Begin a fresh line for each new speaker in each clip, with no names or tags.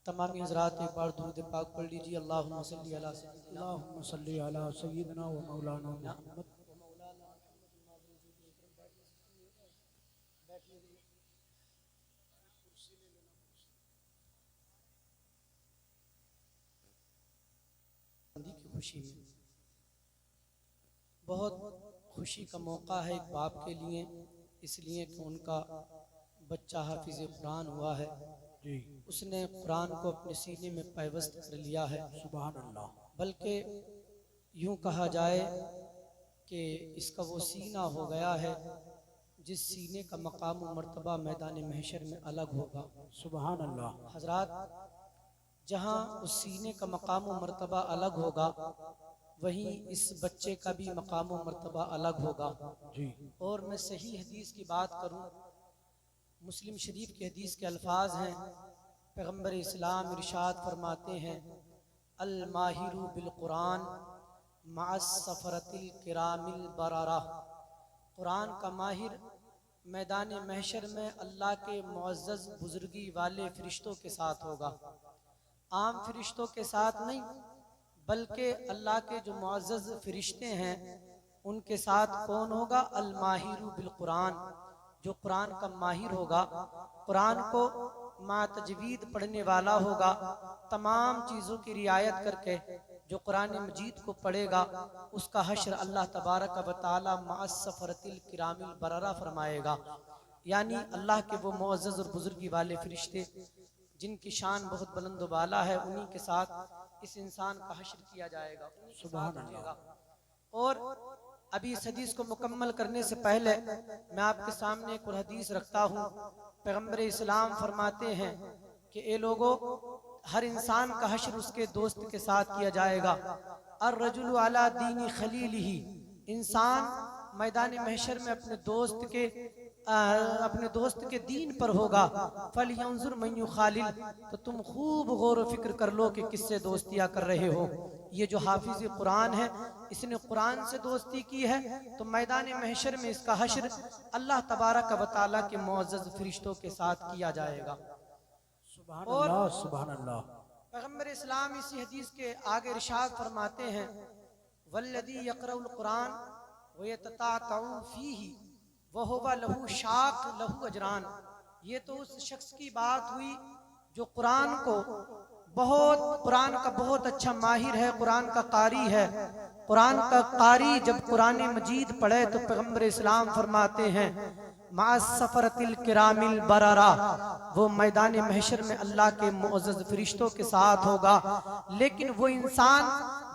تمامی حضرات ایک بار درود پاک پڑھ لیجیے۔ اللہم صلی علی سیدنا
اللہم صلی علی سیدنا و مولانا محمد۔
کی خوشی میں بہت خوشی کا موقع ہے ایک باپ کے لیے، اس لیے کہ ان کا بچہ حافظ قرآن ہوا ہے، اس نے قرآن کو اپنے سینے میں پیوست کر لیا ہے۔
سبحان اللہ۔
بلکہ یوں کہا جائے کہ اس کا وہ سینہ ہو گیا ہے جس سینے کا مقام و مرتبہ میدان محشر میں الگ ہوگا۔
سبحان اللہ۔
حضرات، جہاں اس سینے کا مقام و مرتبہ الگ ہوگا وہیں اس بچے کا بھی مقام و مرتبہ الگ ہوگا۔ اور میں صحیح حدیث کی بات کروں، مسلم شریف کی حدیث کے الفاظ ہیں، پیغمبر اسلام ارشاد فرماتے ہیں الماہر بالقرآن مع السفرۃ الکرام البررہ، قرآن کا ماہر میدان محشر میں اللہ کے معزز بزرگی والے فرشتوں کے ساتھ ہوگا۔ عام فرشتوں کے ساتھ نہیں، بلکہ اللہ کے جو معزز فرشتے ہیں ان کے ساتھ کون ہوگا؟ الماہر بالقرآن، جو قرآن کا ماہر ہوگا، قرآن کو مع تجوید پڑھنے والا ہوگا، تمام چیزوں کی رعایت کر کے جو قرآن مجید کو پڑھے گا اس کا حشر اللہ تبارک و تعالی مع السفرۃ الکرام البررہ فرمائے گا۔ یعنی اللہ کے وہ معزز اور بزرگی والے فرشتے جن کی شان بہت بلند و بالا ہے، انہی کے ساتھ اس انسان کا حشر کیا جائے گا،
سبحان اللہ۔
اور ابھی اس حدیث کو مکمل کرنے سے پہلے میں آپ کے سامنے ایک اور حدیث رکھتا ہوں۔ پیغمبر اسلام فرماتے ہیں کہ اے لوگو، ہر انسان کا حشر اس کے دوست کے ساتھ کیا جائے گا۔ الرجل علی دین خلیلہ، انسان میدان محشر میں اپنے دوست کے دین پر ہوگا۔ فَلْيَنْظُرْ مَنْ يُخَالِلْ، تو تم خوب غور و فکر کر لو کہ کس سے دوستیاں کر رہے ہو۔ یہ جو حافظ قرآن ہے، اس نے قرآن سے دوستی کی ہے تو میدان محشر میں اس کا حشر اللہ تبارک و تعالیٰ کے معزز فرشتوں کے ساتھ کیا جائے گا۔
سبحان اللہ۔ سبحان اللہ۔
پیغمبر اسلام اسی حدیث کے آگے ارشاد فرماتے ہیں والذی یقرأ القرآن ویتتعتع فیہ وہو لہو شاق لہو اجران، یہ تو اس شخص کی بات ہوئی جو قرآن کا بہت اچھا ماہر ہے، قرآن کا قاری ہے۔ قرآن کا قاری جب قرآن مجید پڑھے تو پیغمبر اسلام فرماتے ہیں مع السفرۃ الکرام البررہ، وہ میدان محشر میں اللہ کے معزز فرشتوں کے ساتھ ہوگا۔ لیکن وہ انسان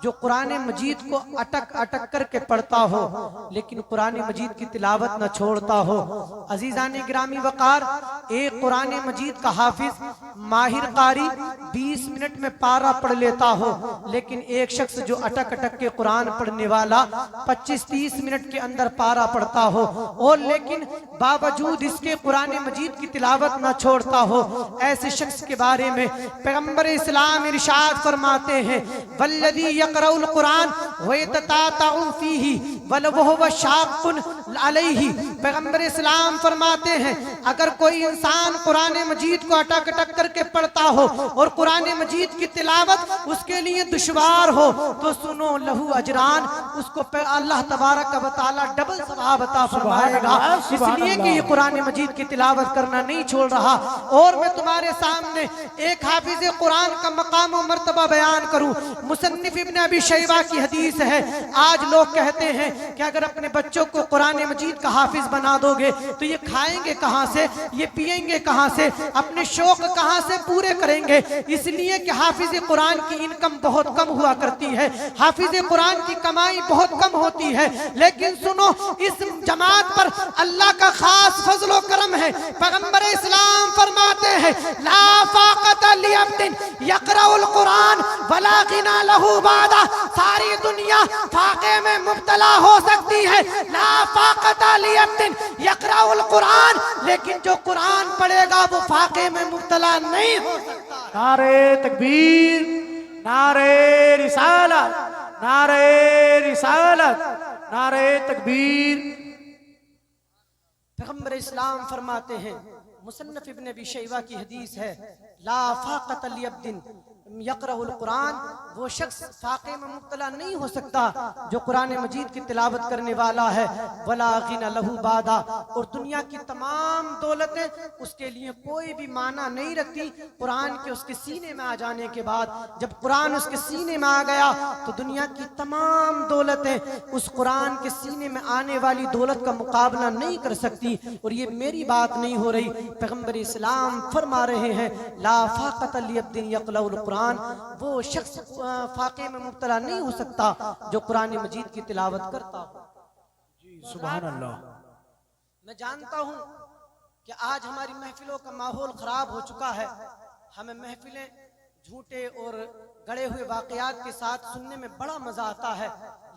جو قرآن مجید کو اٹک اٹک کر کے پڑھتا ہو لیکن قرآن مجید کی تلاوت نہ چھوڑتا ہو، عزیزان گرامی وقار، ایک قرآن مجید کا حافظ ماہر قاری 20 منٹ میں پارہ پڑھ لیتا ہو، لیکن ایک شخص جو اٹک اٹک کے قرآن پڑھنے والا 25-30 منٹ کے اندر پارہ پڑھتا ہو اور لیکن باوجود اس کے قرآن مجید کی تلاوت نہ چھوڑتا ہو، ایسے شخص کے بارے میں پیغمبر اسلام ارشاد فرماتے ہیں والذی یقرأ القرآن ویتتعتع فیہ وہو شاق علیہ، پیغمبر اسلام فرماتے ہیں اگر کوئی انسان قرآن مجید کو اٹک اٹک کر کے پڑھتا ہو اور قرآن مجید کی تلاوت اس کے لیے دشوار ہو تو سنو لہو اجران، اس کو اللہ تبارک و تعالی ڈبل ثواب عطا فرمائے گا، اس لیے کہ یہ قرآن مجید کی تلاوت کرنا نہیں چھوڑ رہا۔ اور میں تمہارے سامنے ایک حافظ قرآن کا مقام و مرتبہ بیان کروں۔ مصنف ابن ابی شیبہ کی حدیث ہے، آج لوگ کہتے ہیں کہ اگر اپنے بچوں کو قرآن مجید کا حافظ بنا دو گے تو یہ کھائیں گے کہاں سے، یہ پیئیں گے کہاں سے، اپنے شوق کہاں سے پورے کریں گے؟ اس لیے کہ حافظ قرآن کی انکم بہت کم ہوا کرتی ہے، حافظ قرآن کی کمائی بہت کم ہوتی ہے۔ لیکن سنو، اس جماعت پر اللہ کا خاص فضل و کرم ہے۔ پیغمبر اسلام فرماتے ہیں لا فاقت لعبد یقرأ القرآن ولا غنی لہ بعد، ساری دنیا فاقے میں مبتلا ہو سکتی ہے، لا فاقت لعبد یقرأ القرآن، لیکن جو قرآن پڑھے گا وہ فاقے میں مبتلا نہیں ہو سکتا۔
نعرہ تکبیر، نعرہ رسالت، نعرہ رسالت، نعرہ تکبیر۔
پیغمبر اسلام فرماتے ہیں، مصنف ابن ابی شیبہ کی حدیث ہے لا فاقت لعبد یقرأ القرآن، وہ شخص فاقے میں مبتلا نہیں ہو سکتا جو قرآن مجید کی تلاوت کرنے والا ہے، ولا غنى له بعد، اور دنیا کی تمام دولتیں اس کے لیے کوئی بھی معنی نہیں رکھتی قرآن کے اس کے سینے میں آ جانے کے بعد۔ جب قرآن اس کے سینے میں آ گیا تو دنیا کی تمام دولتیں اس قرآن کے سینے میں آنے والی دولت کا مقابلہ نہیں کر سکتی۔ اور یہ میری بات نہیں ہو رہی، پیغمبر اسلام فرما رہے ہیں لا فاقت لعبد یقرأ القرآن، وہ شخص فاقے میں مبتلا نہیں ہو سکتا جو قرآن مجید کی تلاوت کرتا ہو۔
جی سبحان اللہ۔
میں جانتا ہوں کہ آج ہماری محفلوں کا ماحول خراب ہو چکا ہے، ہمیں محفلیں جھوٹے اور گڑے ہوئے واقعات کے ساتھ سننے میں بڑا مزہ آتا ہے،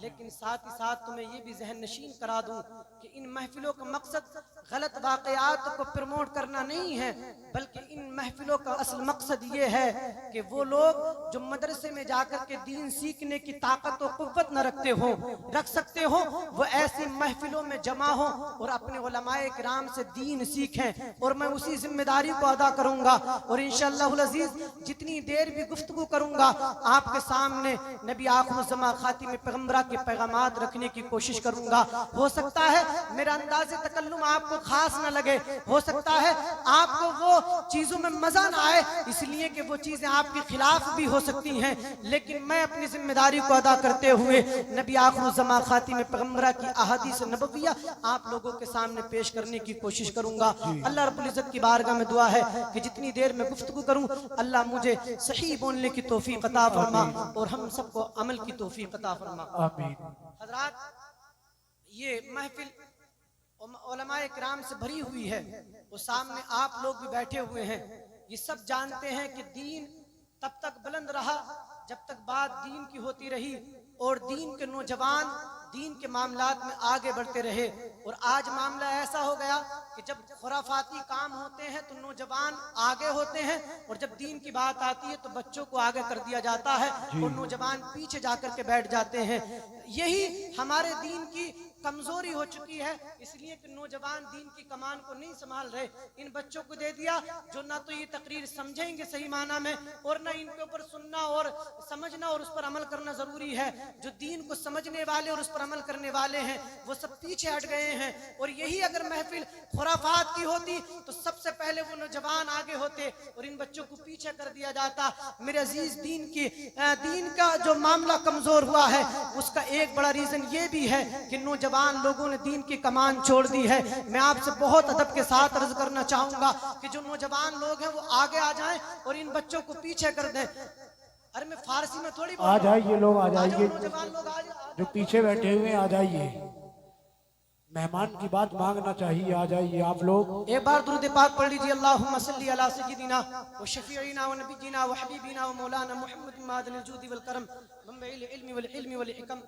لیکن ساتھ ہی ساتھ تمہیں یہ بھی ذہن نشین کرا دوں کہ ان محفلوں کا مقصد غلط واقعات کو پروموٹ کرنا نہیں ہے، بلکہ ان محفلوں کا اصل مقصد یہ ہے کہ وہ لوگ جو مدرسے میں جا کر کے دین سیکھنے کی طاقت و قوت نہ رکھ سکتے ہوں، وہ ایسی محفلوں میں جمع ہوں اور اپنے علماء کرام سے دین سیکھیں، اور میں اسی ذمہ داری کو ادا کروں گا۔ اور انشاءاللہ العزیز جتنی دیر بھی گفتگو کروں گا آپ کے سامنے نبی آخر الزمان خاتم پیغمبرہ کے پیغامات رکھنے کی کوشش کروں گا۔ ہو سکتا ہے میرا انداز تکلم آپ کو خاص نہ لگے، ہو سکتا ہے آپ کو وہ چیزوں میں مزہ نہ آئے، اس لیے کہ وہ چیزیں آپ کے خلاف بھی ہو سکتی ہیں، لیکن میں اپنی ذمہ داری کو ادا کرتے ہوئے نبی آخر الزمان خاتم پیغمبرہ کی احادیث نبویہ آپ لوگوں کے سامنے پیش کرنے کی کوشش کروں گا۔ اللہ رب العزت کی بارگاہ میں دعا ہے کہ جتنی دیر میں گفتگو کروں اللہ مجھے صحیح بولنے کی توفیق عطا فرما اور ہم سب کو عمل کی توفیق عطا فرما۔
آمین۔
حضرات، یہ محفل علماء کرام سے بھری ہوئی ہے، وہ سامنے آپ لوگ بھی بیٹھے ہوئے ہیں، یہ سب جانتے ہیں کہ دین تب تک بلند رہا جب تک بات دین کی ہوتی رہی اور دین کے نوجوان دین کے معاملات میں آگے بڑھتے رہے۔ اور آج معاملہ ایسا ہو گیا کہ جب خرافاتی کام ہوتے ہیں تو نوجوان آگے ہوتے ہیں، اور جب دین کی بات آتی ہے تو بچوں کو آگے کر دیا جاتا ہے اور نوجوان پیچھے جا کر کے بیٹھ جاتے ہیں۔ یہی ہمارے دین کی کمزوری ہو چکی ہے، اس لیے کہ نوجوان دین کی کمان کو نہیں سنبھال رہے۔ ان بچوں کو دے دیا جو نہ تو یہ تقریر سمجھیں گے صحیح معنی میں، اور نہ ان کے اوپر سننا اور سمجھنا اور اس پر عمل کرنا ضروری ہے۔ جو دین کو سمجھنے والے اور اس پر عمل کرنے والے ہیں وہ سب پیچھے ہٹ گئے ہیں، اور یہی اگر محفل خرافات کی ہوتی تو سب سے پہلے وہ نوجوان آگے ہوتے اور ان بچوں کو پیچھے کر دیا جاتا۔ میرے عزیز، دین کا جو معاملہ کمزور ہوا ہے اس کا ایک بڑا ریزن یہ بھی ہے کہ نوجوان لوگوں نے دین کی کمان چھوڑ دی ہے۔ میں آپ سے بہت ادب کے ساتھ عرض کرنا چاہوں گا کہ جو نوجوان لوگ ہیں وہ آگے آ جائیں اور ان بچوں کو پیچھے کر دیں۔ ارے میں فارسی میں تھوڑی
آ جائیے لوگ، آ جائیے،
نوجوان لوگ آ جائیں،
جو پیچھے بیٹھے ہوئے آ جائیے، مہمان کی بات مانگنا چاہیے، آ جائیے آپ لوگ۔
ایک بار درود پاک پڑھ لیجیے، اللہم صلی علی سیدنا و شفیعنا و نبینا و حبیبنا و مولانا محمد معدن الجود والکرم منبع العلم والحلم والحکم۔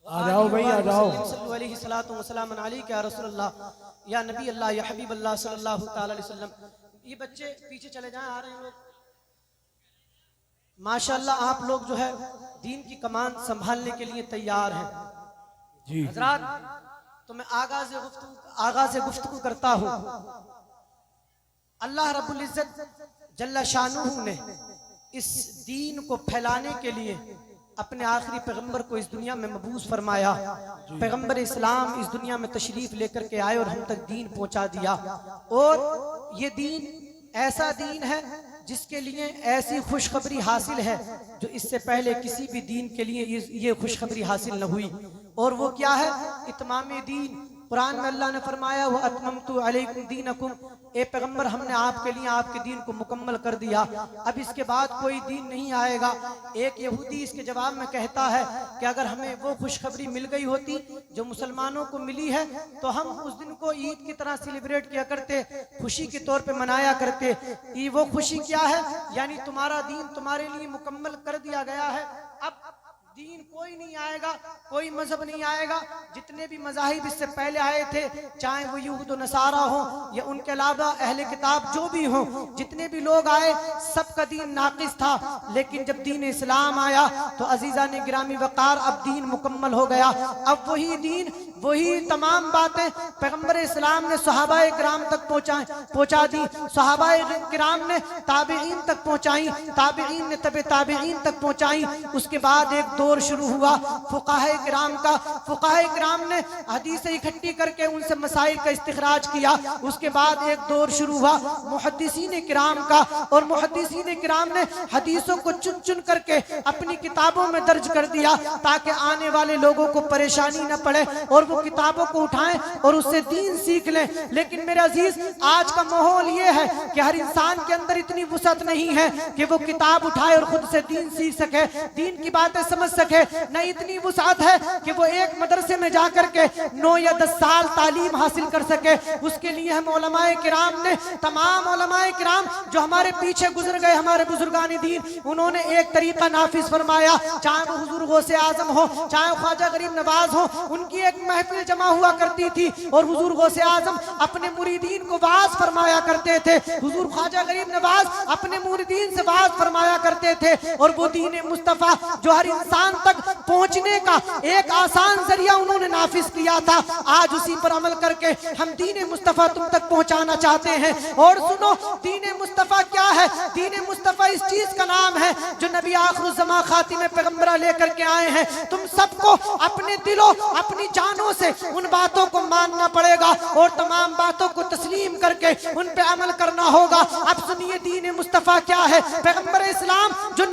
آ جاؤ بھائی، آ جاؤ۔
صلی علیہ الصلوۃ والسلام علیک یا رسول اللہ، یا نبی اللہ، یا حبیب اللہ صلی اللہ تعالی علیہ وسلم۔ یہ بچے پیچھے چلے جائیں، آ رہے ہیں لوگ۔ ماشاءاللہ آپ لوگ جو ہے دین کی کمان سنبھالنے کے لیے تیار ہیں۔
جی
حضرات، تو میں آغاز گفتگو کرتا ہوں۔ اللہ رب العزت جل شانہ نے اس دین کو پھیلانے کے لیے اپنے آخری پیغمبر کو اس دنیا میں مبعوث فرمایا۔ پیغمبر اسلام اس دنیا میں تشریف لے کر کے آئے اور ہم تک دین پہنچا دیا، اور یہ دین ایسا دین ہے جس کے لیے ایسی خوشخبری حاصل ہے جو اس سے پہلے کسی بھی دین کے لیے یہ خوشخبری حاصل نہ ہوئی، اور وہ کیا ہے؟ اتمام دین۔ قرآن میں اللہ نے فرمایا وَأَتْمَمْتُ عَلَيْكُمْ دِينَكُمْ، اے پیغمبر ہم نے آپ کے لیے آپ کے دین کو مکمل کر دیا، اب اس کے بعد کوئی دین نہیں آئے گا۔ ایک یہودی اس کے جواب میں کہتا ہے کہ اگر ہمیں وہ خوشخبری مل گئی ہوتی جو مسلمانوں کو ملی ہے تو ہم اس دن کو عید کی طرح سیلیبریٹ کیا کرتے، خوشی کے طور پہ منایا کرتے۔ وہ خوشی کیا ہے؟ یعنی تمہارا دین تمہارے لیے مکمل کر دیا گیا ہے، اب دین کوئی نہیں آئے گا، کوئی مذہب نہیں آئے گا۔ جتنے بھی مذاہب اس سے پہلے آئے تھے، چاہے وہ یہود و نصارہ ہوں یا ان کے علاوہ اہل کتاب جو بھی ہوں، جتنے بھی لوگ آئے سب کا دین ناقص تھا، لیکن جب دین اسلام آیا تو عزیزان گرامی وقار اب دین مکمل ہو گیا۔ اب وہی دین وہی تمام باتیں پیغمبر اسلام نے صحابہ کرام تک پہنچا دی، صحابہ کرام نے تابعین تک پہنچائیں، تابعین نے تبع تابعین تک پہنچائیں۔ اس کے بعد ایک دور شروع ہوا فقہاء کرام کا، فقہاء کرام نے حدیثیں اکٹھی کر کے ان سے مسائل کا استخراج کیا۔ اس کے بعد ایک دور شروع ہوا محدثین کرام کا، اور محدثین کرام نے حدیثوں کو چن چن کر کے اپنی کتابوں میں درج کر دیا تاکہ آنے والے لوگوں کو پریشانی نہ پڑے اور وہ کتابوں کو اٹھائیں اور اس سے دین سیکھ لیں۔ لیکن میرے عزیز آج کا ماحول یہ ہے کہ ہر انسان کے اندر اتنی وسعت نہیں ہے کہ وہ کتاب اٹھائے اور خود سے دین سیکھ سکے، دین کی باتیں سمجھ سکے، نہ اتنی وسعت ہے کہ وہ ایک مدرسے میں جا کر کے 9 یا 10 سال تعلیم حاصل کر سکے۔ اس کے لیے ہم علماء کرام نے، تمام علماء کرام جو ہمارے پیچھے گزر گئے، ہمارے بزرگان دین، انہوں نے ایک طریقہ نافذ فرمایا، چاہے وہ حضور غوث اعظم ہو، چاہے خواجہ غریب نواز ہو، ان کی ایک محفل جمع ہوا کرتی تھی اور حضور غوث اعظم اپنے مریدین کو واعظ فرمایا کرتے تھے، حضور خواجہ غریب نواز اپنے مریدین سے واعظ فرمایا کرتے تھے، اور وہ دین مصطفیٰ جو ہر انسان تک پہنچنے کا ایک آسان ذریعہ انہوں نے نافذ کیا تھا، آج اسی پر عمل کر کے ہم دین مصطفیٰ تم تک پہنچانا چاہتے ہیں۔ اور سنو دین مصطفیٰ کیا ہے؟ دین مصطفیٰ اس چیز کا نام ہے جو نبی آخر الزمان خاتم پیغمبرہ لے کر کے آئے ہیں۔ تم سب کو اپنے دلوں اپنی جانوں سے ان باتوں کو ماننا پڑے گا اور تمام باتوں کو تسلیم کر کے ان پہ عمل کرنا ہوگا۔ اب سنیے دین مصطفیٰ کیا ہے۔ پیغمبر اسلام جو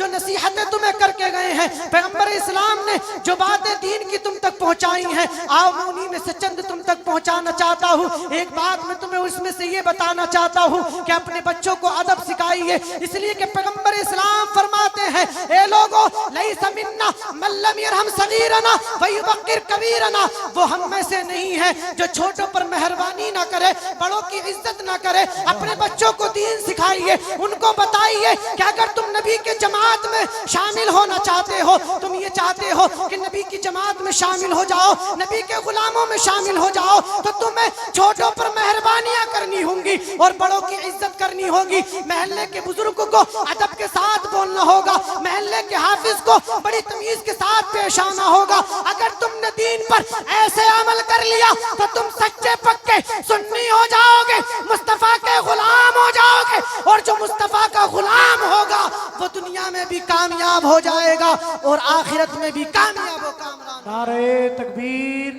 نصیحتیں تمہیں کر کے گئے ہیں، پیغمبر اسلام نے جو باتیں دین کی تم تک پہنچائی ہیں، آؤ میں انہی میں سے چند تم تک پہنچانا چاہتا ہوں۔ ایک بات میں تمہیں اس میں سے یہ بتانا چاہتا ہوں کہ اپنے بچوں کو ادب سکھائیے، اس لیے کہ پیغمبر اسلام فرماتے ہیں اے لوگو لیس منا من لم یرحم صغیرنا ویوقر کبیرنا، وہ ہم میں سے نہیں ہے جو چھوٹوں پر مہربانی نہ کرے، بڑوں کی عزت نہ کرے۔ اپنے بچوں کو دین سکھائیے، ان کو بتائیے کہ اگر تم نبی کے جماعت میں شامل ہونا چاہتے ہو، تم یہ چاہتے ہو کہ نبی کی جماعت میں شامل ہو جاؤ، نبی کے غلاموں میں شامل ہو جاؤ، تو تمہیں چھوٹوں پر مہربانیاں کرنی ہوں گی اور بڑوں کی عزت کرنی ہوگی۔ محلے کے بزرگ کو ادب کے ساتھ بولنا ہوگا، محلے کے حافظ کو بڑی تمیز کے ساتھ پیش آنا ہوگا۔ اگر تم نے دین پر ایسے عمل کر لیا تو تم سچے پکے سنی ہو جاؤ گے، مصطفیٰ کے غلام ہو جاؤ گے، اور جو مصطفیٰ کا غلام ہوگا وہ دنیا میں بھی کامیاب ہو جائے گا اور آخرت میں بھی کامیاب و کامران۔
نعرہ تکبیر،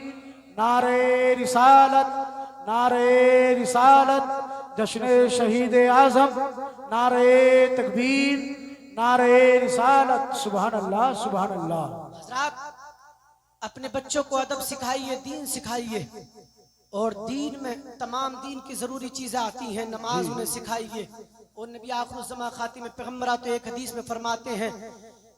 نعرہ رسالت، نعرہ رسالت، جشن شہید اعظم، نعرہ تکبیر، نعرہ رسالت، سبحان اللہ سبحان اللہ۔
حضرات اپنے بچوں کو ادب سکھائیے، دین سکھائیے، اور دین میں تمام دین کی ضروری چیزیں آتی ہیں، نماز انہیں سکھائیے۔ اور نبی آخر الزمان خاتم پیغمبرہ تو ایک حدیث میں فرماتے ہیں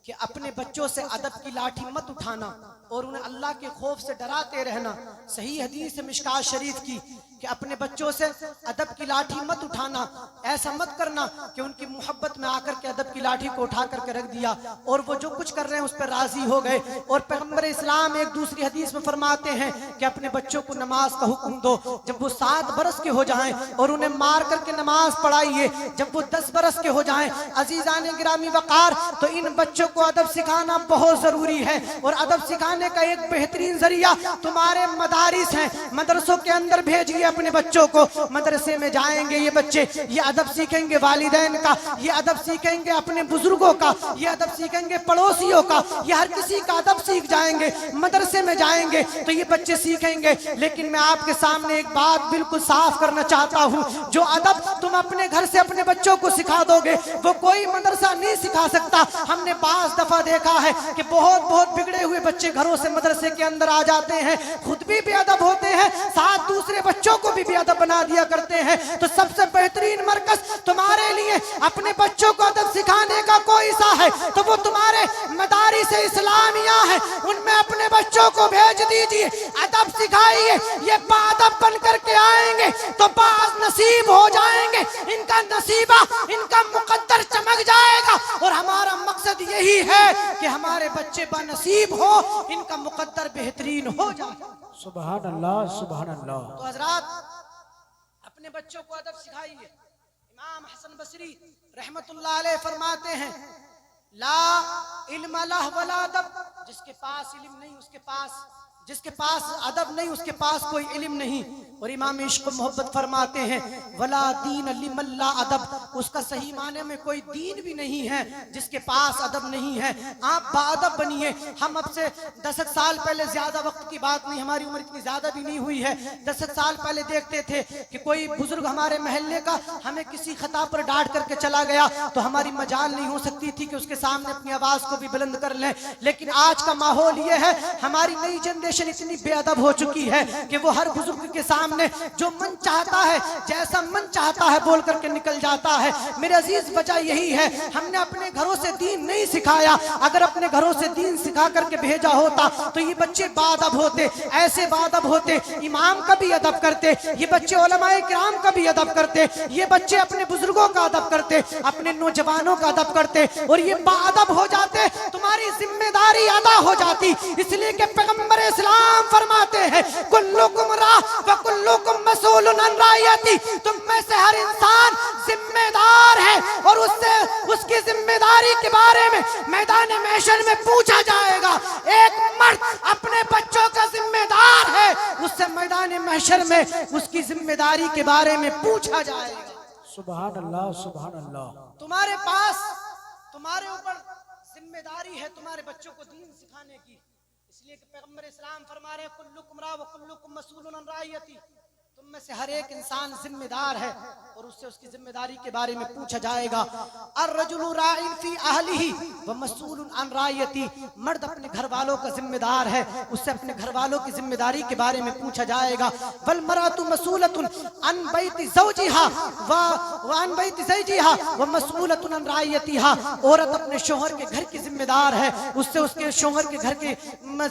کہ اپنے بچوں سے ادب کی لاٹھی مت اٹھانا اور انہیں اللہ کے خوف سے ڈراتے رہنا۔ صحیح حدیث ہے مشکات شریف کی کہ اپنے بچوں سے ادب کی لاٹھی مت اٹھانا، ایسا مت کرنا کہ ان کی محبت میں آ کر کے ادب کی لاٹھی کو اٹھا کر کے رکھ دیا اور وہ جو کچھ کر رہے ہیں اس پر راضی ہو گئے۔ اور پیغمبر اسلام ایک دوسری حدیث میں فرماتے ہیں کہ اپنے بچوں کو نماز کا حکم دو جب وہ 7 برس کے ہو جائیں، اور انہیں مار کر کے نماز پڑھائیے جب وہ 10 برس کے ہو جائیں۔ عزیزان گرامی وقار، تو ان بچوں کو ادب سکھانا بہت ضروری ہے، اور ادب سکھانے کا ایک بہترین ذریعہ تمہارے مدارس ہیں، مدرسوں کے اندر بھیجیے اپنے بچوں کو۔ مدرسے میں جائیں گے یہ بچے، یہ ادب سیکھیں گے والدین کا، یہ ادب سیکھیں گے اپنے بزرگوں کا، یہ ادب سیکھیں گے پڑوسیوں کا، یہ ہر کسی کا ادب سیکھ جائیں گے۔ مدرسے میں جائیں گے تو یہ بچے سیکھیں گے۔ لیکن میں آپ کے سامنے ایک بات بالکل صاف کرنا چاہتا ہوں، جو ادب تم اپنے گھر سے اپنے بچوں کو سکھا دو گے وہ کوئی مدرسہ نہیں سکھا سکتا۔ ہم نے بعض دفعہ دیکھا ہے کہ بہت بگڑے ہوئے بچے گھروں سے مدرسے کے اندر آ جاتے ہیں، خود بھی بے ادب ہوتے ہیں، ساتھ دوسرے بچوں کو بھی بے ادب بنا دیا کرتے ہیں۔ تو سب سے بہترین مرکز تمہارے لیے اپنے بچوں کو ادب سکھانے کا کوئی سا ہے تو وہ تمہارے مدارس اسلامیہ ہیں، ان میں اپنے بچوں کو بھیج دیجئے، ادب سکھائیے۔ یہ باادب بن کر کے آئیں گے تو باز نصیب ہو جائیں گے، ان کا نصیبہ، ان کا مقدر چمک جائے گا، اور ہمارا مقصد یہی ہے کہ ہمارے بچے بنصیب ہو، ان کا مقدر بہترین ہو جائے۔
سبحان اللہ سبحان اللہ۔
تو حضرات اپنے بچوں کو ادب سکھائیے۔ امام حسن بصری رحمت اللہ علیہ فرماتے ہیں لا علم لہ ولا ادب، جس کے پاس علم نہیں اس کے پاس جس کے پاس ادب نہیں اس کے پاس کوئی علم نہیں. اور امام عشق و محبت فرماتے ہیں ولا دین لمن لا ادب، اس کا صحیح معنی میں کوئی دین بھی نہیں ہے جس کے پاس ادب نہیں ہے. آپ باادب بنیے. ہم اب سے 10 سال پہلے، زیادہ وقت کی بات نہیں، ہماری عمر اتنی زیادہ بھی نہیں ہوئی ہے، 10 سال پہلے دیکھتے تھے کہ کوئی بزرگ ہمارے محلے کا ہمیں کسی خطا پر ڈانٹ کر کے چلا گیا تو ہماری مجال نہیں ہو سکتی تھی کہ اس کے سامنے اپنی آواز کو بھی بلند کر لیں. لیکن آج کا ماحول یہ ہے، ہماری نئی جنریشن اتنی بے ادب ہو چکی ہے کہ وہ ہر بزرگ کے سامنے جو من چاہتا ہے، جیسا من چاہتا ہے بول کر کے نکل جاتا ہے. میرے عزیز وجہ یہی ہے، ہم نے اپنے گھروں سے دین نہیں سکھایا. اگر اپنے گھروں سے دین سکھا کر کے بھیجا ہوتا تو یہ بچے باادب ہوتے، ایسے باادب ہوتے، امام کا بھی ادب کرتے، یہ بچے علماء کرام کا بھی ادب کرتے، یہ بچے اپنے بزرگوں کا ادب کرتے، اپنے نوجوانوں کا ادب کرتے، اور یہ باادب ہو جاتے. تمہاری ذمہ داری ادا ہو جاتی. اس لیے کہ پیغمبر اسلام فرماتے ہیں کلکم راع وکلکم مسئول عن رعیتی، تم میں سے ہر انسان ذمہ دار ہے اور اس کی ذمہ داری کے بارے میں میدان محشر میں پوچھا جائے گا. ایک مرد اپنے بچوں کا ذمہ دار ہے، اس سے میدان محشر میں اس کی ذمہ داری کے بارے میں پوچھا جائے گا.
سبحان اللہ سبحان اللہ.
تمہارے پاس، تمہارے اوپر ذمہ داری ہے تمہارے بچوں کو دین سکھانے کی. اس لیے کہ پیغمبر اسلام فرما رہے ہیں کلکم راع وکلکم مسئول عن رعیتی، تم میں سے ہر ایک انسان ذمہ دار ہے اور اس سے اس کی ذمہ داری کے بارے میں پوچھا جائے گا. الرجل راع فی اہلہ ومسئول عن رعیتی، مرد اپنے گھر والوں کا ذمہ دار ہے، اس سے اپنے گھر والوں کی ذمہ داری کے بارے میں پوچھا جائے گا. والمرأۃ مسئولۃ عن بیت زوجها وعن بیت زوجها ومسئولۃ عن رعیتها، عورت اپنے شوہر کے گھر کی ذمہ دار ہے، اس سے اس کے شوہر کے گھر کی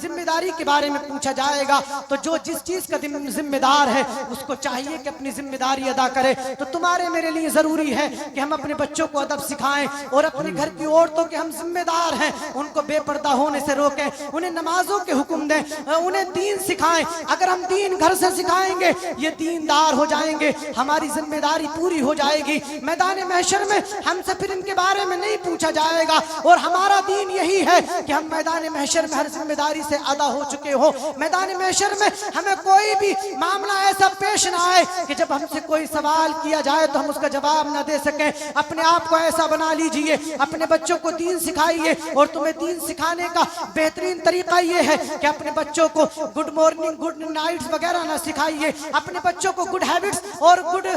ذمہ داری کے بارے میں پوچھا جائے گا. تو جو جس چیز کا ذمہ دار ہے اس کو چاہیے کہ اپنی ذمہ داری ادا کرے. تو تمہارے میرے لیے ضروری ہے کہ ہم اپنے بچوں کو ادب سکھائیں اور اپنے گھر کی عورتوں کے ہم ذمہ دار ہیں، ان کو بے پردہ ہونے سے روکیں، انہیں نمازوں کے حکم دیں، انہیں دین سکھائیں. اگر ہم دین گھر سے سکھائیں گے یہ دیندار ہو جائیں گے، ہماری ذمہ داری پوری ہو جائے گی. میدان محشر میں ہم سے پھر ان کے بارے میں نہیں پوچھا جائے گا. اور ہمارا دین یہی ہے کہ ہم میدان محشر میں ہر ذمہ داری سے ادا ہو چکے ہو. میدان محشر میں ہمیں کوئی بھی معاملہ ایسا پیش نہ آئے کہ جب ہم سے کوئی سوال کیا جائے تو ہم اس کا جواب نہ دے سکیں. اپنے آپ کو ایسا بنا لیجئے، اپنے بچوں کو دین سکھائیے. اور تمہیں دین سکھانے کا بہترین طریقہ یہ ہے کہ اپنے بچوں کو گڈ مارننگ، گڈ نائٹس وغیرہ نہ سکھائیے. اپنے بچوں کو گڈ ہیبٹس اور گڈ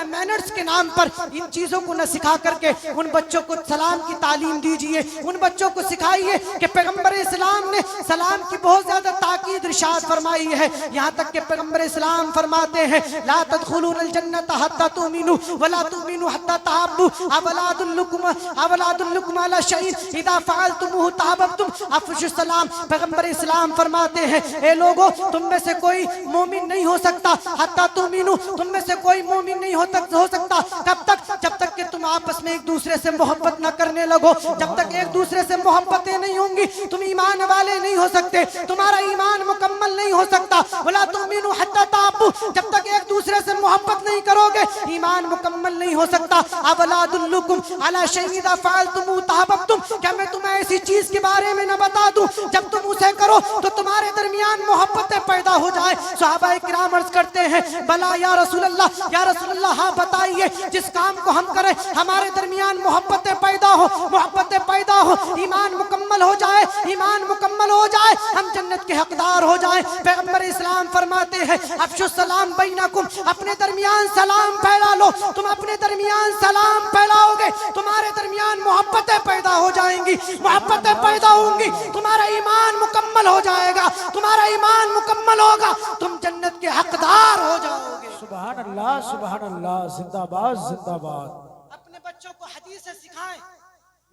مینرز کے نام پر ان چیزوں کو نہ سکھا کر کے ان بچوں کو سلام کی تعلیم دیجئے. ان بچوں کو سکھائیے کہ پیغمبر اسلام نے سلام کی بہت زیادہ تاکید ارشاد فرمائی ہے. یہاں تک کہ پیغمبر اسلام فرماتے ہیں لا تدخلون الجنت حتى تؤمنوا ولا تؤمنوا حتى تحابوا. اولا ادلکم علی شیء اذا فعلتموه تحاببتم افشوا السلام. پیغمبر اسلام فرماتے ہیں اے لوگو، تم میں سے کوئی مومن نہیں ہو سکتا حتی تؤمنوا، تم میں سے کوئی مومن نہیں ہو سکتا کب تک؟ جب تک کہ تم آپس میں ایک دوسرے سے محبت نہ کرنے لگو. جب تک ایک دوسرے سے محبتیں نہیں ہوں گی تم ایمان والے نہیں ہو سکتے، تمہارا ایمان مکمل نہیں ہو سکتا. ولا تؤمنوا حتى تحابوا، جب تک ایک دوسرے سے محبت نہیں کرو گے ایمان مکمل نہیں ہو سکتا. اولا ادلکم علی شیء اذا فعلتموه تحاببتم، کیا میں تمہیں ایسی چیز کے بارے میں نہ بتا دوں جب تم اسے کرو تو تمہارے درمیان محبتیں پیدا ہو جائیں. صحابہ کرام عرض کرتے ہیں بلا یا رسول اللہ، یا رسول اللہ ہاں بتائیے، جس کام کو ہم کریں ہمارے درمیان محبتیں پیدا ہو، محبتیں پیدا ہو، ایمان مکمل ہو جائے، ایمان مکمل ہو جائے، ہم جنت کے حقدار ہو جائیں. پیغمبر اسلام فرماتے ہیں افشوا السلام بینکم، اپنے درمیان سلام پھیلا لو. تم اپنے درمیان سلام پھیلاؤ گے تمہارے درمیان محبتیں پیدا ہو جائیں گی، محبتیں پیدا ہوں گی، تمہارا ایمان مکمل ہو جائے گا، تمہارا ایمان مکمل ہوگا، تم جنت کے حقدار ہو جاؤ گے.
سبحان اللہ سبحان اللہ. زندہ باد زندہ باد.
اپنے بچوں کو حدیثیں سکھائیں،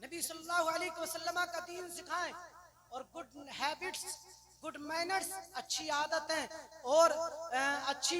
نبی صلی اللہ علیہ وسلم کا دین سکھائیں، اور گڈ ہیبٹس، گڈ مینرز، اچھی عادتیں اور اچھی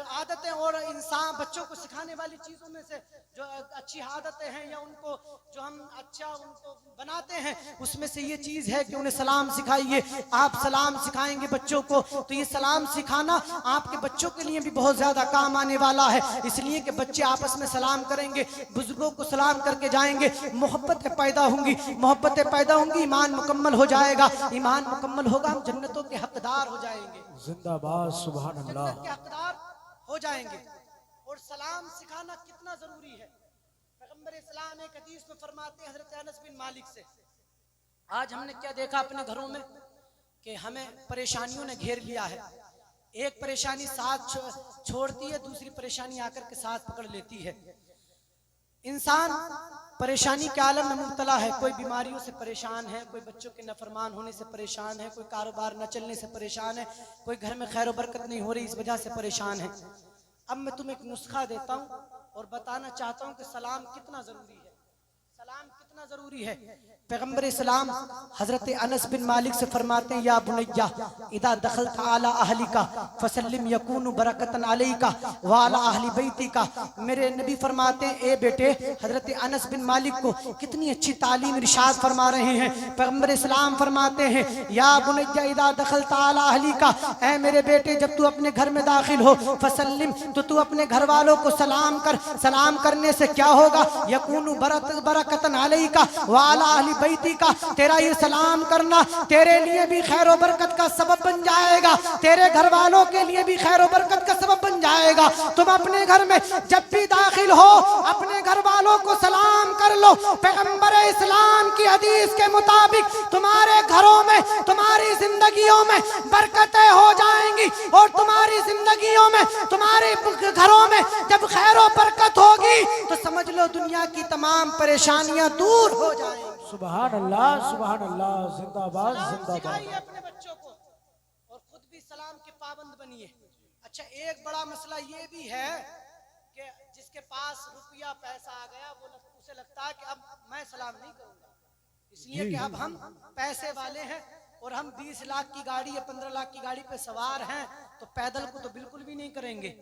عادتیں اور انسان بچوں کو سکھانے والی چیزوں میں سے جو اچھی عادتیں ہیں یا ان کو جو ہم اچھا ان کو بناتے ہیں اس میں سے یہ چیز ہے کہ انہیں سلام سکھائیے. آپ سلام سکھائیں گے بچوں کو تو یہ سلام سکھانا آپ کے بچوں کے لیے بھی بہت زیادہ کام آنے والا ہے. اس لیے کہ بچے آپس میں سلام کریں گے، بزرگوں کو سلام کر کے جائیں گے، محبتیں پیدا ہوں گی، محبتیں پیدا ہوں گی، ایمان مکمل ہو جائے گا. ایمان مکمل ہوگا ہوگا ہم جنتوں کے حقدار ہو جائیں گے،
زندہ باد، سبحان اللہ۔
جنت کے حقدار ہو جائیں گے۔ اور سلام سکھانا کتنا ضروری ہے، پیغمبر اسلام ایک حدیث میں فرماتے ہیں حضرت انس بن مالک سے، آج ہم نے کیا دیکھا اپنے گھروں میں کہ ہمیں پریشانیوں نے گھیر لیا ہے، ایک پریشانی ساتھ چھوڑتی ہے، دوسری پریشانی آ کر کے ساتھ پکڑ لیتی ہے۔ انسان پریشانی کے عالم میں مبتلا ہے، کوئی بیماریوں سے پریشان ہے، کوئی بچوں کے نافرمان ہونے سے پریشان ہے، کوئی کاروبار نہ چلنے سے پریشان ہے، کوئی گھر میں خیر و برکت نہیں ہو رہی اس وجہ سے پریشان ہے۔ اب میں تمہیں ایک نسخہ دیتا ہوں اور بتانا چاہتا ہوں کہ سلام کتنا ضروری ہے، سلام کتنا ضروری ہے۔ پیغمبر اسلام حضرت انس بن مالک سے فرماتے ہیں، یا بنیہ اذا دخلت علی اہلک فسلم یکون برکۃ علیک وعلی اہل بیتک۔ میرے نبی فرماتے ہیں اے بیٹے، حضرت انس بن مالک کو کتنی اچھی تعلیم ارشاد فرما رہے ہیں۔ پیغمبر اسلام فرماتے ہیں، یا بنیہ اذا دخلت علی اہلک، اے میرے بیٹے جب تو اپنے گھر میں داخل ہو، فسلم تو اپنے گھر والوں کو سلام کر، سلام کرنے سے کیا ہوگا، یکون برکۃ علیک وعلی اہل بیتی کا، تیرا یہ سلام کرنا تیرے لیے بھی خیر و برکت کا سبب بن جائے گا، تیرے گھر والوں کے لیے بھی خیر و برکت کا سبب بن جائے گا۔ تم اپنے گھر میں جب بھی داخل ہو اپنے گھر والوں کو سلام کر لو۔ پیغمبر اسلام کی حدیث کے مطابق تمہارے گھروں میں، تمہاری زندگیوں میں برکتیں ہو جائیں گی، اور تمہاری زندگیوں میں، تمہارے گھروں میں جب خیر و برکت ہوگی تو سمجھ لو دنیا کی تمام پریشانیاں دور ہو جائیں گی۔
سبحان اللہ، سبحان اللہ، زندہ باد،
سلام
زندہ باد۔
سکھائیے اپنے بچوں کو اور خود بھی سلام کے پابند بنیے۔ اچھا ایک بڑا مسئلہ یہ بھی ہے کہ جس کے پاس روپیہ پیسہ آ گیا وہ اسے لگتا ہے کہ اب میں سلام نہیں کروں گا، اس لیے کہ اب ہم پیسے والے ہیں اور ہم 20 لاکھ کی گاڑی یا 15 لاکھ کی گاڑی پہ سوار ہیں تو پیدل کو تو بالکل بھی نہیں کریں گے۔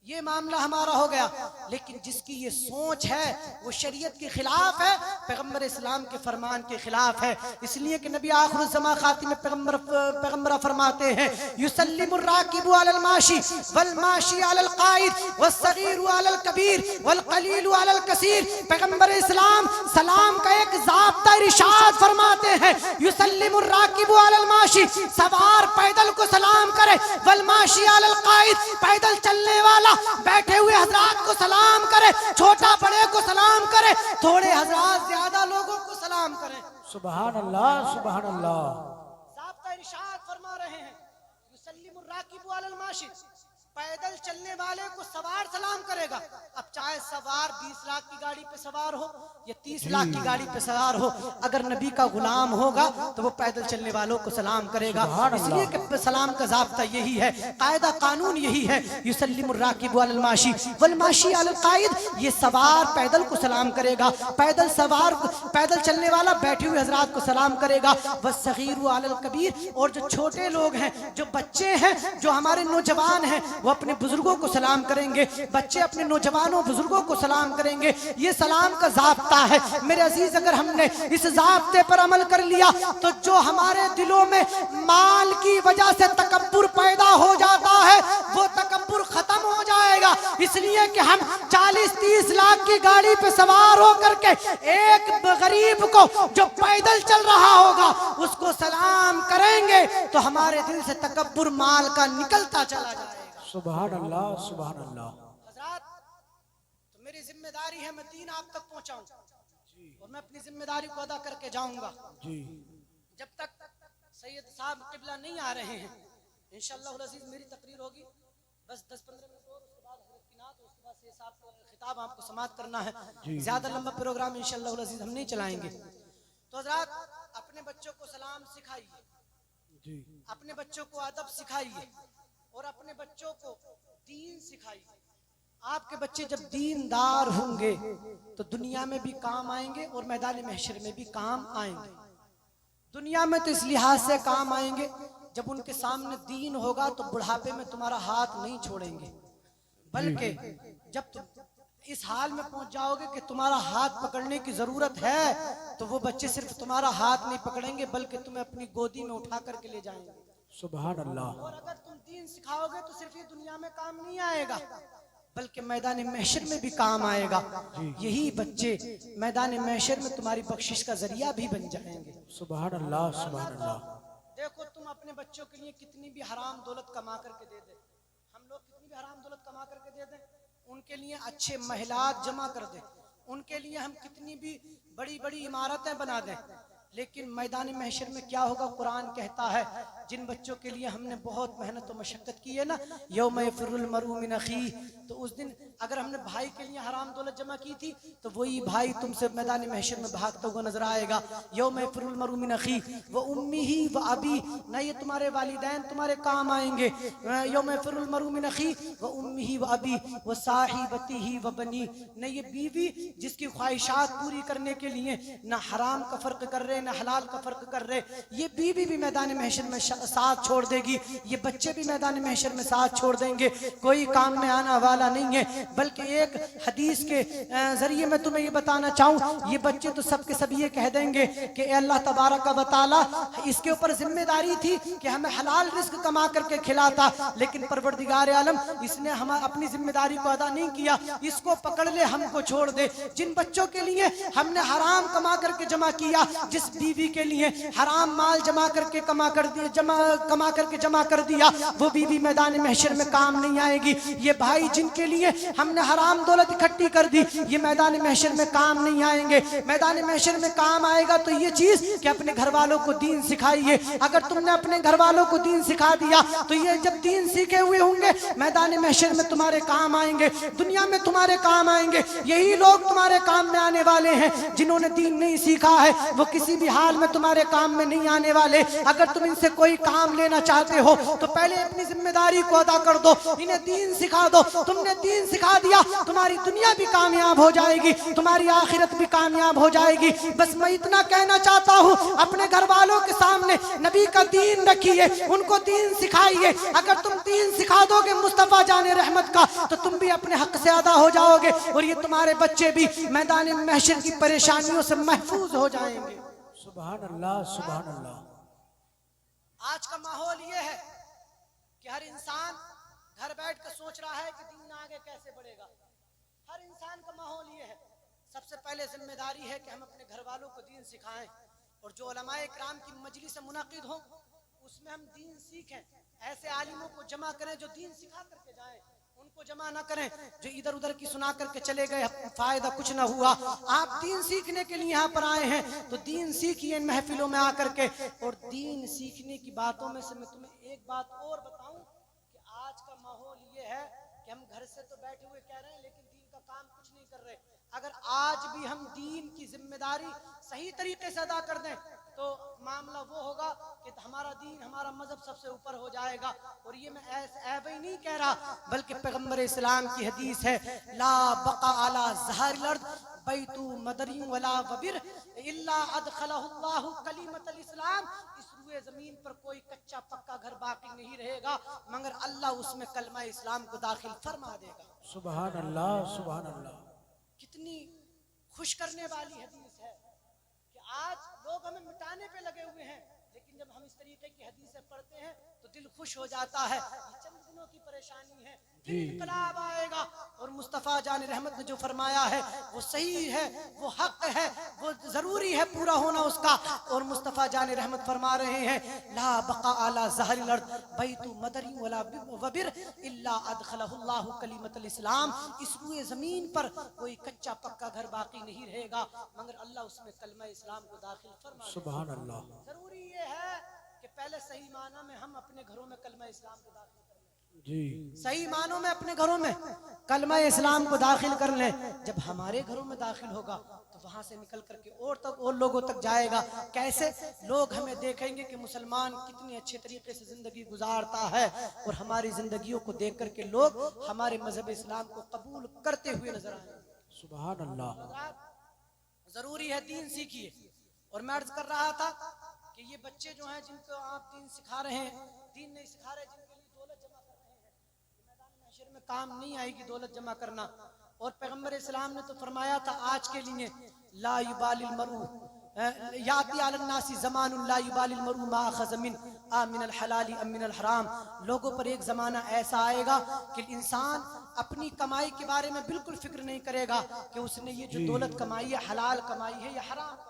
یہ معاملہ ہمارا ہو گیا، لیکن جس کی یہ سوچ ہے وہ شریعت کے خلاف ہے، پیغمبر اسلام کے فرمان کے خلاف ہے۔ اس لیے کہ نبی آخر الزمان خاتم پیغمبر فرماتے ہیں، یسلم الراکب علی الماشی والماشی علی القائد والصغیر علی الکبیر والقلیل علی الکثیر۔ پیغمبر اسلام سلام کا ایک ضابطہ ارشاد فرماتے ہیں، یسلم الراکب علی الماشی، سوار پیدل کو سلام کرے، والماشی علی القائد، پیدل چلنے والا بیٹھے ہوئے حضرات کو سلام کرے، چھوٹا بڑے کو سلام کرے، تھوڑے حضرات زیادہ لوگوں کو سلام کریں۔
سبحان اللہ، سبحان اللہ۔
ضابطہ ارشاد فرما رہے ہیں، یسلم الراکب علی الماشی، پیدل چلنے والے کو سوار سلام کرے گا۔ اب چاہے سوار 20 لاکھ کی گاڑی پہ سوار ہو یا 30 لاکھ کی گاڑی پہ سوار ہو، اگر نبی کا غلام ہوگا تو وہ پیدل چلنے والوں کو سلام کرے گا۔ اس لیے کہ سلام کا ضابطہ یہی ہے، قاعدہ قانون یہی ہے، یسلم الراکب علی الماشی والماشی علی القائد، یہ سوار پیدل کو سلام کرے گا، پیدل سوار پیدل چلنے والا بیٹھے ہوئے حضرات کو سلام کرے گا، والصغیر علی الکبیر، اور جو چھوٹے لوگ ہیں، جو بچے ہیں، جو ہمارے نوجوان ہیں، وہ اپنے بزرگوں کو سلام کریں گے، بچے اپنے نوجوانوں بزرگوں کو سلام کریں گے۔ یہ سلام کا ضابطہ ہے میرے عزیز۔ اگر ہم نے اس ضابطے پر عمل کر لیا تو جو ہمارے دلوں میں مال کی وجہ سے تکبر پیدا ہو جاتا ہے وہ تکبر ختم ہو جائے گا۔ اس لیے کہ ہم 40-30 لاکھ کی گاڑی پہ سوار ہو کر کے ایک غریب کو جو پیدل چل رہا ہوگا اس کو سلام کریں گے تو ہمارے دل سے تکبر مال کا نکلتا چلا جائے گا۔
سبحان اللہ، سبحان اللہ۔
حضرات تو میری ذمہ داری ہے میں دین آپ تک پہنچاؤں اور میں اپنی ذمہ داری کو ادا کر کے جاؤں گا۔ جب تک سید صاحب قبلہ نہیں آ رہے ہیں انشاءاللہ العزیز میری تقریر ہوگی بس 10-15 منٹ اور، اس کے بعد حضرت کی نعت، اس کے بعد سید صاحب کو خطاب آپ کو سماعت کرنا ہے۔ زیادہ لمبا پروگرام انشاءاللہ العزیز ہم نہیں چلائیں گے۔ تو حضرات اپنے بچوں کو سلام سکھائیے، اپنے بچوں کو ادب سکھائیے اور اپنے بچوں کو دین سکھائیے۔ آپ کے بچے جب دیندار ہوں گے تو دنیا میں بھی کام آئیں گے اور میدان محشر میں بھی کام آئیں گے۔ دنیا میں تو اس لحاظ سے کام آئیں گے جب ان کے سامنے دین ہوگا تو بڑھاپے میں تمہارا ہاتھ نہیں چھوڑیں گے، بلکہ جب تم اس حال میں پہنچ جاؤ گے کہ تمہارا ہاتھ پکڑنے کی ضرورت ہے تو وہ بچے صرف تمہارا ہاتھ نہیں پکڑیں گے بلکہ تمہیں اپنی گودی میں اٹھا کر کے لے جائیں گے۔
سبحان اللہ۔
اور اگر تم دین سکھاؤ گے تو صرف یہ دنیا میں کام نہیں آئے گا بلکہ میدان محشر میں بھی کام آئے گا۔ یہی بچے میدان محشر میں تمہاری بخشش کا ذریعہ بھی بن جائیں گے۔
سبحان اللہ، سبحان اللہ۔
دیکھو تم اپنے بچوں کے لیے کتنی بھی حرام دولت کما کر کے دے دیں، ہم لوگ کتنی بھی حرام دولت کما کر کے دے دیں، ان کے لیے اچھے محلات جمع کر دیں، ان کے لیے ہم کتنی بھی بڑی بڑی عمارتیں بنا دیں، لیکن میدان محشر میں کیا ہوگا؟ قرآن کہتا ہے جن بچوں کے لیے ہم نے بہت محنت و مشقت کی ہے نا، یوم یفر المرء من اخیہ، تو اس دن اگر ہم نے بھائی کے لیے حرام دولت جمع کی تھی تو وہی بھائی تم سے میدان محشر میں بھاگتا ہوا نظر آئے گا۔ یوم یفر المرء من اخیہ وامہ وابیہ، نہ یہ تمہارے والدین تمہارے کام آئیں گے، یوم یفر المرء من اخیہ وامہ وابیہ وصاحبتہ وبنیہ، نہ یہ بیوی جس کی خواہشات پوری کرنے کے لیے نہ حرام کا فرق کر رہے نہ حلال کا فرق کر رہے، یہ بیوی بھی میدان محشر میں ساتھ چھوڑ دے گی، یہ بچے بھی میدان محشر میں ساتھ چھوڑ دیں گے، کوئی کام میں آنا والا نہیں ہے۔ بلکہ ایک حدیث کے ذریعے میں تمہیں یہ بتانا چاہوں، یہ بچے تو سب کے سب یہ کہہ دیں گے کہ اے اللہ تبارک و تعالی، اس کے اوپر ذمہ داری تھی کہ ہمیں حلال رزق کما کر کے کھلاتا، لیکن پروردگار عالم اس نے ہم اپنی ذمہ داری کو ادا نہیں کیا، اس کو پکڑ لے، ہم کو چھوڑ دے۔ جن بچوں کے لیے ہم نے حرام کما کر کے جمع کیا، جس بیوی کے لیے حرام مال جمع کر کے جمع کر دیا، وہ بیوی میدان محشر میں کام نہیں آئے گی۔ یہ بھائی جن کے لیے ہم نے حرام دولت اکٹھی کر دی، یہ میدان محشر میں کام نہیں آئیں گے۔ میدان محشر میں کام آئے گا تو یہ چیز کہ اپنے گھر والوں کو دین سکھائیے۔ اگر تم نے اپنے گھر والوں کو دین سکھا دیا تو یہ جب دین سیکھے ہوئے ہوں گے میدان محشر میں تمہارے کام آئیں گے، دنیا میں تمہارے کام آئیں گے۔ یہی لوگ تمہارے کام میں آنے والے ہیں جنہوں نے دین نہیں سیکھا ہے، وہ کسی بھی حال میں تمہارے کام میں نہیں آنے والے۔ اگر تم ان سے کوئی کام لینا چاہتے ہو تو پہلے اپنی ذمہ داری کو ادا کر دو، انہیں دین سکھا دو۔ تم نے دین سکھا دیا، تمہاری دنیا بھی کامیاب ہو جائے گی، تمہاری آخرت بھی کامیاب ہو جائے گی۔ بس میں اتنا کہنا چاہتا ہوں، اپنے گھر والوں کے سامنے نبی کا دین رکھیے، ان کو دین سکھائیے۔ اگر تم دین سکھا دو گے مصطفیٰ جان رحمت کا تو تم بھی اپنے حق سے ادا ہو جاؤ گے، اور یہ تمہارے بچے بھی میدان محشر کی پریشانیوں سے محفوظ ہو جائیں گے۔
سبحان اللہ، سبحان اللہ۔
آج کا ماحول یہ ہے کہ ہر انسان گھر بیٹھ کر سوچ رہا ہے کہ دین آگے کیسے بڑھے گا۔ ہر انسان کا ماحول یہ ہے۔ سب سے پہلے ذمہ داری ہے کہ ہم اپنے گھر والوں کو دین سکھائیں، اور جو علماء کرام کی مجلس منعقد ہوں اس میں ہم دین سیکھیں، ایسے عالموں کو جمع کریں جو دین سکھا کر کے جائیں، ان کو جمع نہ کریں جو ادھر ادھر کی سنا کر کے چلے گئے، فائدہ کچھ نہ ہوا۔ آپ دین سیکھنے کے لیے یہاں پر آئے ہیں تو دین سیکھیے ان محفلوں میں آ کر کے۔ اور دین سیکھنے کی باتوں میں سے میں تمہیں ایک بات اور بتاؤں کہ آج کا ماحول یہ ہے کہ ہم گھر سے تو بیٹھے ہوئے کہہ رہے ہیں لیکن دین کا کام کچھ نہیں کر رہے۔ اگر آج بھی ہم دین کی ذمہ داری صحیح طریقے سے ادا کر دیں تو معاملہ وہ ہوگا کہ ہمارا دین، ہمارا مذہب سب سے اوپر ہو جائے گا۔ اور یہ میں ایسے ہی نہیں کہہ رہا، بلکہ پیغمبر اسلام کی حدیث ہے، لا بقا علی ظہر الارض بیت مدری ولا وبر الا ادخلہ اللہ کلمۃ الاسلام، اس روئے زمین پر کوئی کچا پکا گھر باقی نہیں رہے گا مگر اللہ اس میں کلمہ اسلام کو داخل فرما دے گا۔
سبحان اللہ، سبحان اللہ۔
کتنی خوش کرنے والی حدیث ہے کہ آج لوگ ہمیں مٹانے پہ لگے ہوئے ہیں، لیکن جب ہم اس طریقے کی حدیثیں پڑھتے ہیں تو دل خوش ہو جاتا ہے۔ یہ چند دنوں کی پریشانی ہے، پھر انقلاب آئے گا، اور مصطفیٰ جان رحمت نے جو فرمایا ہے وہ صحیح ہے، وہ حق ہے، وہ ضروری ہے پورا ہونا اس کا۔ اور مصطفیٰ جان رحمت فرما رہے ہیں، لا بقا علی ظہر الارض بیت مدری ولا وبر الا ادخلہ اللہ کلمۃ الاسلام، اس روئے زمین پر کوئی کچا پکا گھر باقی نہیں رہے گا مگر اللہ اس میں کلمہ اسلام کو داخل فرما دے گا۔
سبحان اللہ۔
ضروری یہ ہے کہ پہلے صحیح معنی میں ہم اپنے گھروں میں کلمہ اسلام کو داخل کر لیں،
جی،
صحیح معنوں میں اپنے گھروں میں کلمہ اسلام کو داخل کر لیں۔ جب ہمارے گھروں میں داخل ہوگا تو وہاں سے نکل کر کے اور لوگوں تک جائے گا۔ کیسے؟ لوگ ہمیں دیکھیں گے کہ مسلمان کتنی اچھے طریقے سے زندگی گزارتا ہے، اور ہماری زندگیوں کو دیکھ کر کے لوگ ہمارے مذہب اسلام کو قبول کرتے ہوئے نظر آئیں گے۔
سبحان اللہ۔
ضروری ہے دین سیکھیے۔ اور میں عرض کر رہا تھا کہ یہ بچے جو ہیں جن کو آپ دین سکھا رہے ہیں، دین نہیں سکھا رہے، جن کے لیے دولت جمع کر رہے ہیں، میدان محشر میں کام نہیں آئے گی دولت جمع کرنا۔ اور پیغمبر اسلام نے تو فرمایا تھا آج کے لیے، لا یبالی المرء یاتی علی الناس زمان لا یبالی المرء ما اخذ من الحلال ام من الحرام، لوگوں پر ایک زمانہ ایسا آئے گا کہ انسان اپنی کمائی کے بارے میں بالکل فکر نہیں کرے گا کہ اس نے یہ جو دولت کمائی ہے حلال کمائی ہے یا حرام کمائی ہے۔